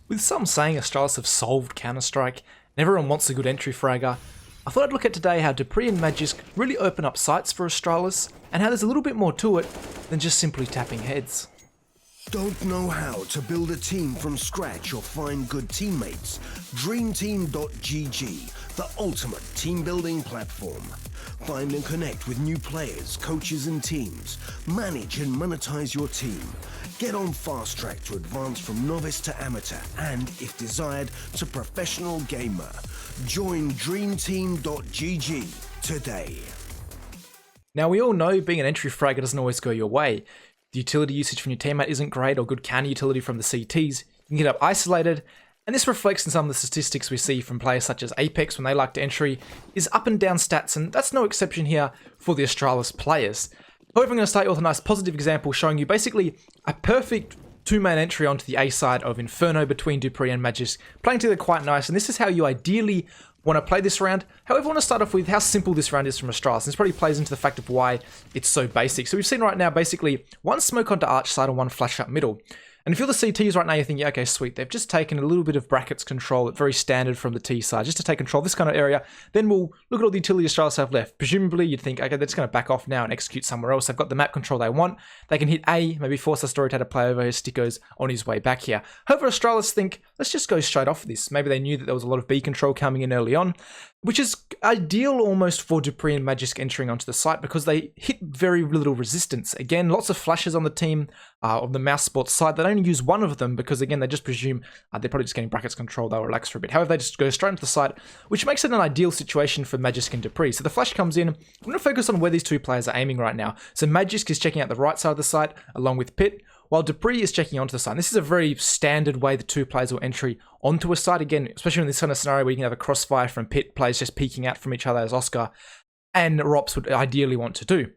With some saying Astralis have solved Counter-Strike, and everyone wants a good entry fragger, I thought I'd look at today how Dupreeh and Magisk really open up sights for Astralis, and how there's a little bit more to it than just simply tapping heads. Don't know how to build a team from scratch or find good teammates? DreamTeam.gg, the ultimate team building platform. Find and connect with new players, coaches and teams. Manage and monetize your team. Get on fast track to advance from novice to amateur and, if desired, to professional gamer. Join DreamTeam.gg today. Now we all know being an entry fragger doesn't always go your way. The utility usage from your teammate isn't great, or good counter utility from the CTs. You can get up isolated, and this reflects in some of the statistics we see from players such as Apex when they like to entry, is up and down stats, and that's no exception here for the Astralis players. However, I'm going to start with a nice positive example showing you basically a perfect two-man entry onto the A side of Inferno between Dupreeh and Magisk, playing together quite nice, and this is how you ideally want to play this round. However, I want to start off with how simple this round is from Astralis, and this probably plays into the fact of why it's so basic. So we've seen right now basically one smoke onto arch side and one flash up middle. And if you're the CTs right now, you're thinking, okay, sweet, they've just taken a little bit of brackets control, very standard from the T side, just to take control of this kind of area. Then we'll look at all the utility Astralis have left. Presumably, you'd think, okay, they're just going to back off now and execute somewhere else. They've got the map control they want. They can hit A, maybe force a Storyteller to play over his stickers on his way back here. However, Astralis think, let's just go straight off this. Maybe they knew that there was a lot of B control coming in early on, which is ideal almost for Dupreeh and Magisk entering onto the site because they hit very little resistance. Again, lots of flashes on the team, on the mouse sports side. They only use one of them because, again, they just presume they're probably just getting brackets control. They'll relax for a bit. However, they just go straight into the site, which makes it an ideal situation for Magisk and Dupreeh. So the flash comes in. I'm going to focus on where these two players are aiming right now. So Magisk is checking out the right side of the site along with Pit, while Dupreeh is checking onto the site. And this is a very standard way the two players will entry onto a site. Again, especially in this kind of scenario where you can have a crossfire from Pit, players just peeking out from each other as Oscar and Rops would ideally want to do.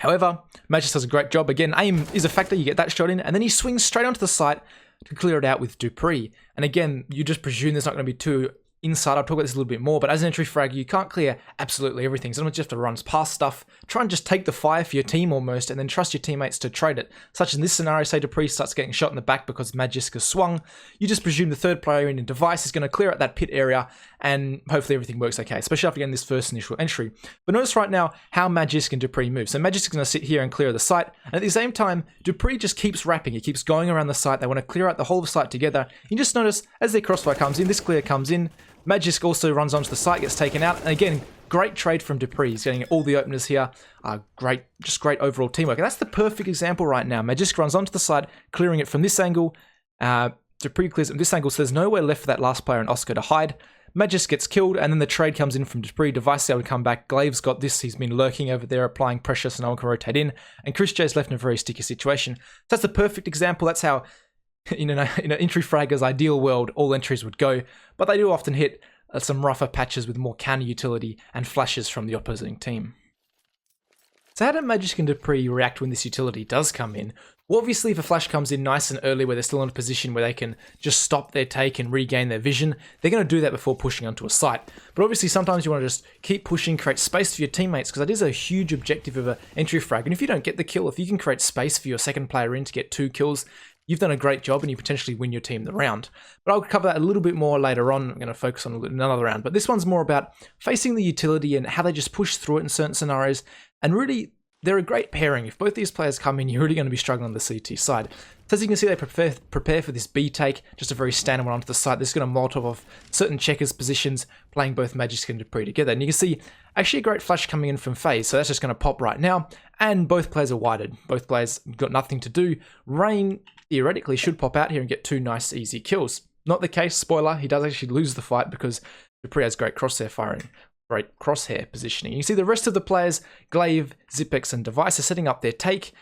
However, Magisk does a great job. Again, aim is a factor. You get that shot in, and then he swings straight onto the site to clear it out with Dupreeh. And again, you just presume there's not going to be two inside. I'll talk about this a little bit more, but as an entry frag, you can't clear absolutely everything. Sometimes you have to run past stuff, try and just take the fire for your team almost, and then trust your teammates to trade it. Such in this scenario, say Dupreeh starts getting shot in the back because Magisk has swung. You just presume the third player in a device is going to clear out that pit area, and hopefully everything works okay, especially after getting this first initial entry. But notice right now how Magisk and Dupreeh move. So Magisk is going to sit here and clear the site, and at the same time, Dupreeh just keeps rapping. He keeps going around the site. They want to clear out the whole of the site together. You just notice as their crossfire comes in, this clear comes in, Magisk also runs onto the site, gets taken out, and again, great trade from Dupreeh. He's getting all the openers here. Just great overall teamwork. And that's the perfect example right now. Magisk runs onto the site, clearing it from this angle. Dupreeh clears it from this angle, so there's nowhere left for that last player and Oscar to hide. Magisk gets killed, and then the trade comes in from Dupreeh. Device is able to come back. Glave's got this. He's been lurking over there, applying pressure so no one can rotate in. And Chris J's left in a very sticky situation. So that's the perfect example. That's how, in an entry fragger's ideal world, all entries would go. But they do often hit some rougher patches with more counter utility and flashes from the opposing team. So how do Magisk and Dupreeh react when this utility does come in? Well, obviously if a flash comes in nice and early where they're still in a position where they can just stop their take and regain their vision, they're going to do that before pushing onto a site. But obviously sometimes you want to just keep pushing, create space for your teammates, because that is a huge objective of an entry frag. And if you don't get the kill, if you can create space for your second player in to get 2 kills, you've done a great job and you potentially win your team the round. But I'll cover that a little bit more later on. I'm going to focus on another round. But this one's more about facing the utility and how they just push through it in certain scenarios. And really, they're a great pairing. If both these players come in, you're really going to be struggling on the CT side. So as you can see, they prepare for this B take, just a very standard one onto the side. This is going to Molotov off certain checkers positions, playing both Magisk and Dupreeh together. And you can see actually a great flash coming in from FaZe, so that's just going to pop right now. And both players are whited. Both players got nothing to do. Rain theoretically should pop out here and get 2 nice easy kills. Not the case, spoiler, he does actually lose the fight because Dupreeh has great crosshair firing. Great crosshair positioning. You see the rest of the players, Glaive, Zipex, and Device are setting up their take,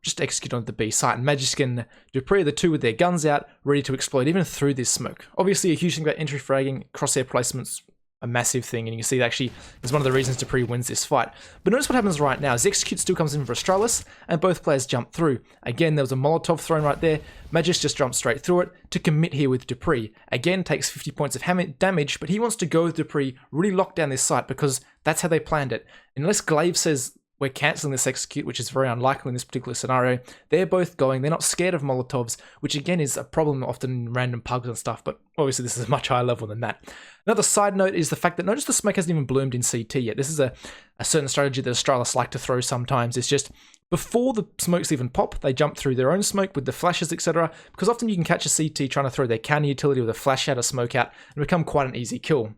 just to execute on the B site. And Magisk and Dupreeh are the two with their guns out, ready to exploit even through this smoke. Obviously a huge thing about entry fragging, crosshair placements, a massive thing, and you can see that actually is one of the reasons Dupreeh wins this fight. But notice what happens right now. The Execute still comes in for Astralis, and both players jump through. Again, there was a Molotov thrown right there. Magisk just jumps straight through it to commit here with Dupreeh. Again, takes 50 points of damage, but he wants to go with Dupreeh, really lock down this site because that's how they planned it. Unless Glaive says we're cancelling this execute, which is very unlikely in this particular scenario. They're both going. They're not scared of Molotovs, which again is a problem often in random pugs and stuff, but obviously this is a much higher level than that. Another side note is the fact that notice the smoke hasn't even bloomed in CT yet. This is a certain strategy that Astralis like to throw sometimes. It's just before the smokes even pop, they jump through their own smoke with the flashes, etc. Because often you can catch a CT trying to throw their counter utility with a flash out, a smoke out, and become quite an easy kill.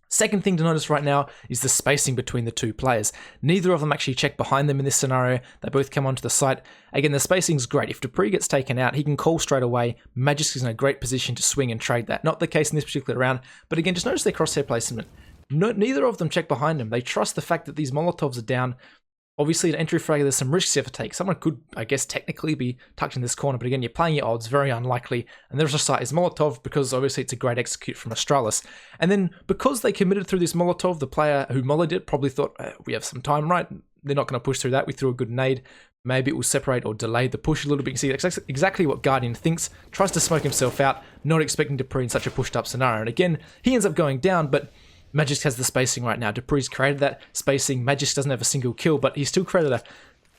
Second thing to notice right now is the spacing between the two players. Neither of them actually check behind them in this scenario. They both come onto the site. Again, the spacing's great. If Dupreeh gets taken out, he can call straight away. Magisk is in a great position to swing and trade that. Not the case in this particular round, but again, just notice their crosshair placement. Neither of them check behind them. They trust the fact that these Molotovs are down. Obviously, an entry fragger, there's some risks you have to take. Someone could, I guess, technically be tucked in this corner, but again, you're playing your odds, very unlikely. And there's a site is Molotov, because obviously it's a great execute from Astralis. And then, because they committed through this Molotov, the player who mollied it probably thought, we have some time, right? They're not going to push through that. We threw a good nade. Maybe it will separate or delay the push a little bit. You can see exactly what Guardian thinks. Tries to smoke himself out, not expecting Dupreeh in such a pushed up scenario. And again, he ends up going down, but Magisk has the spacing right now. Dupreeh's created that spacing. Magisk doesn't have a single kill, but he's still created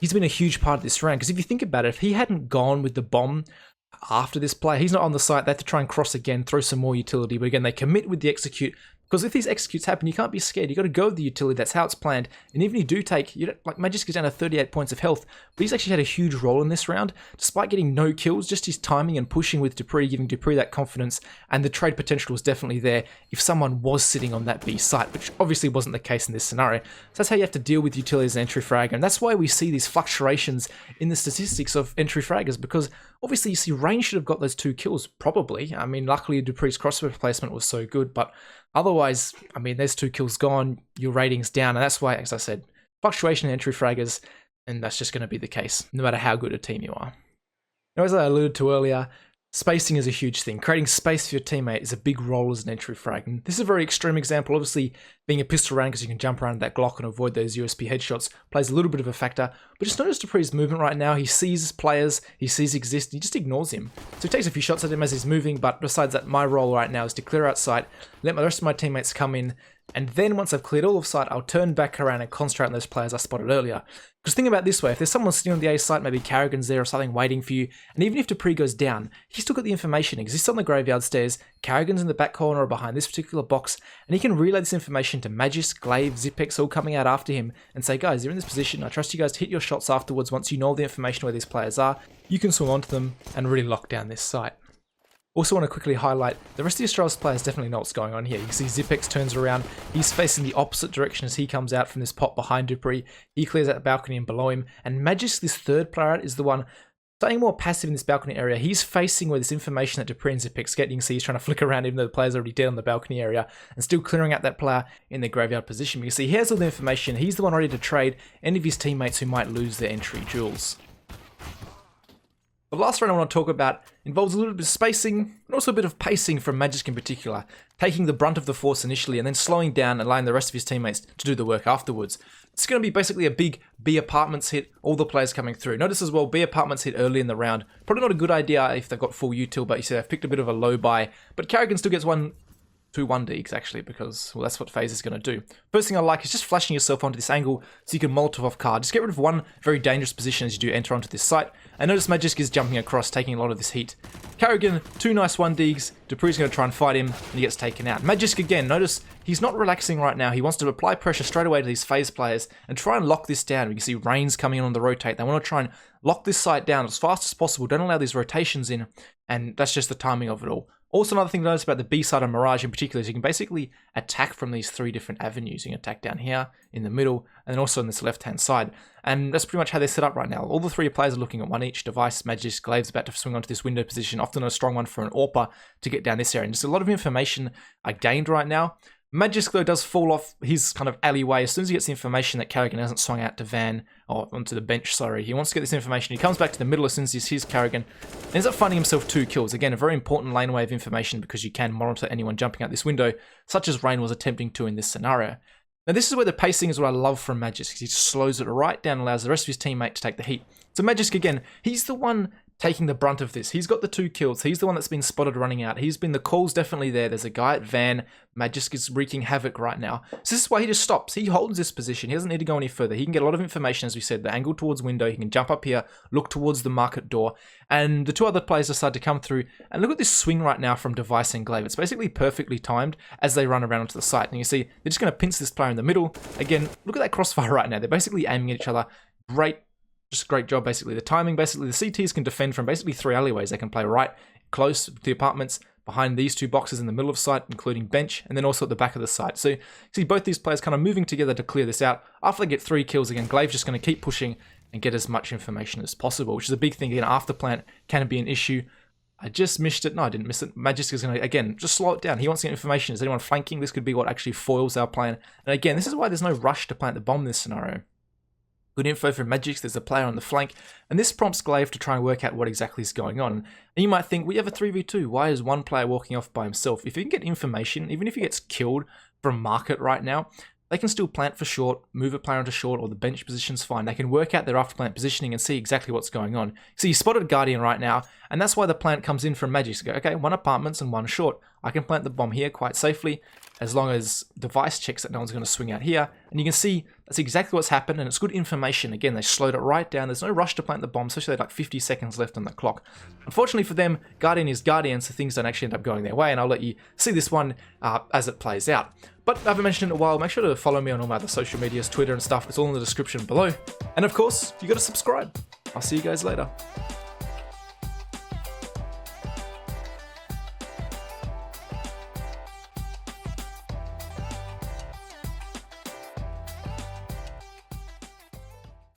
he's been a huge part of this round. Because if you think about it, if he hadn't gone with the bomb after this play, he's not on the site. They have to try and cross again, throw some more utility. But again, they commit with the execute. Because if these executes happen, you can't be scared. You got to go with the utility. That's how it's planned. And even if you do take, like Magisk is down to 38 points of health, but he's actually had a huge role in this round, despite getting no kills. Just his timing and pushing with Dupreeh, giving Dupreeh that confidence, and the trade potential was definitely there if someone was sitting on that B site, which obviously wasn't the case in this scenario. So that's how you have to deal with utilities and entry fragger, and that's why we see these fluctuations in the statistics of entry fraggers. Because obviously you see Rain should have got those 2 kills, probably. I mean, luckily Dupreeh's crossbow placement was so good, but otherwise, I mean, there's 2 kills gone, your rating's down, and that's why, as I said, fluctuation in entry fraggers, and that's just going to be the case, no matter how good a team you are. Now, as I alluded to earlier, spacing is a huge thing. Creating space for your teammate is a big role as an entry frag. And this is a very extreme example. Obviously, being a pistol round because you can jump around that Glock and avoid those USP headshots plays a little bit of a factor. But just notice Dupreeh's movement right now. He sees players, he sees exist, he just ignores him. So he takes a few shots at him as he's moving, but besides that, my role right now is to clear out sight, let the rest of my teammates come in, and then once I've cleared all of sight, I'll turn back around and concentrate on those players I spotted earlier. Because think about it this way, if there's someone sitting on the A site, maybe Carrigan's there or something waiting for you, and even if Dupreeh goes down, he's still got the information, exists on the graveyard stairs, Carrigan's in the back corner or behind this particular box, and he can relay this information to Magisk, Glaive, Zipex all coming out after him, and say, guys, you're in this position, I trust you guys to hit your shots afterwards once you know all the information where these players are, you can swing onto them and really lock down this site. Also want to quickly highlight, the rest of the Astralis players definitely know what's going on here. You can see Zipex turns around, he's facing the opposite direction as he comes out from this pot behind Dupreeh. He clears out the balcony and below him, and Magisk, this third player out, is the one staying more passive in this balcony area. He's facing where this information that Dupreeh and Zipex get. You can see he's trying to flick around even though the player's already dead on the balcony area, and still clearing out that player in the graveyard position. You can see he has all the information, he's the one ready to trade any of his teammates who might lose their entry duels. The last round I want to talk about involves a little bit of spacing and also a bit of pacing from Magisk in particular, taking the brunt of the force initially and then slowing down and allowing the rest of his teammates to do the work afterwards. It's going to be basically a big B apartments hit, all the players coming through. Notice as well, B apartments hit early in the round. Probably not a good idea if they've got full util, but you see they've picked a bit of a low buy. But Carrigan still gets 2 1-deeks actually, because, well, that's what FaZe is going to do. First thing I like is just flashing yourself onto this angle so you can Molotov off card. Just get rid of one very dangerous position as you do enter onto this site. And notice Magisk is jumping across, taking a lot of this heat. Carrigan, 2 nice 1-deeks. Dupreeh's going to try and fight him, and he gets taken out. Magisk again, notice he's not relaxing right now. He wants to apply pressure straight away to these FaZe players and try and lock this down. We can see Rain's coming in on the rotate. They want to try and lock this site down as fast as possible. Don't allow these rotations in, and that's just the timing of it all. Also, another thing to notice about the B side of Mirage in particular is you can basically attack from these 3 different avenues. You can attack down here, in the middle, and then also on this left-hand side. And that's pretty much how they're set up right now. All the 3 players are looking at one each device. Magisk, Glaive's about to swing onto this window position, often a strong one for an AWPer to get down this area. And just a lot of information are gained right now. Magisk, though, does fall off his kind of alleyway as soon as he gets the information that Carrigan hasn't swung out to Van, or onto the bench, sorry. He wants to get this information. He comes back to the middle as soon as he sees Carrigan, and ends up finding himself 2 kills. Again, a very important laneway of information because you can monitor anyone jumping out this window, such as Rain was attempting to in this scenario. Now, this is where the pacing is what I love from Magisk. He just slows it right down and allows the rest of his teammate to take the heat. So Magisk, again, he's the one taking the brunt of this. He's got the 2 kills. He's the one that's been spotted running out. The call's definitely there. There's a guy at Van. Magisk is wreaking havoc right now. So this is why he just stops. He holds this position. He doesn't need to go any further. He can get a lot of information, as we said, the angle towards window. He can jump up here, look towards the market door. And the 2 other players decide to come through. And look at this swing right now from Device and Glaive. It's basically perfectly timed as they run around onto the site. And you see, they're just going to pinch this player in the middle. Again, look at that crossfire right now. They're basically aiming at each other. Great job, basically. The timing, basically, the CTs can defend from basically 3 alleyways. They can play right, close to the apartments, behind these 2 boxes in the middle of site, including bench, and then also at the back of the site. So you see both these players kind of moving together to clear this out. After they get 3 kills again, Glaive's just going to keep pushing and get as much information as possible, which is a big thing. Again, after plant can be an issue. I just missed it. No, I didn't miss it. Magisk is going to, again, just slow it down. He wants to get information. Is anyone flanking? This could be what actually foils our plan. And again, this is why there's no rush to plant the bomb in this scenario. Good info from Magisk, there's a player on the flank, and this prompts Glaive to try and work out what exactly is going on. And you might think, we have a 3v2, why is one player walking off by himself? If you can get information, even if he gets killed from market right now, they can still plant for short, move a player onto short, or the bench position's fine. They can work out their after plant positioning and see exactly what's going on. So you spotted Guardian right now, and that's why the plant comes in from Magisk. Go, okay, 1 apartments and 1 short. I can plant the bomb here quite safely, as long as Device checks that no one's going to swing out here. And you can see that's exactly what's happened, and it's good information. Again, they slowed it right down. There's no rush to plant the bomb, especially like 50 seconds left on the clock. Unfortunately for them, Guardian is Guardian, so things don't actually end up going their way, and I'll let you see this one as it plays out. But I haven't mentioned it in a while. Make sure to follow me on all my other social medias, Twitter and stuff. It's all in the description below. And of course, you got to subscribe. I'll see you guys later.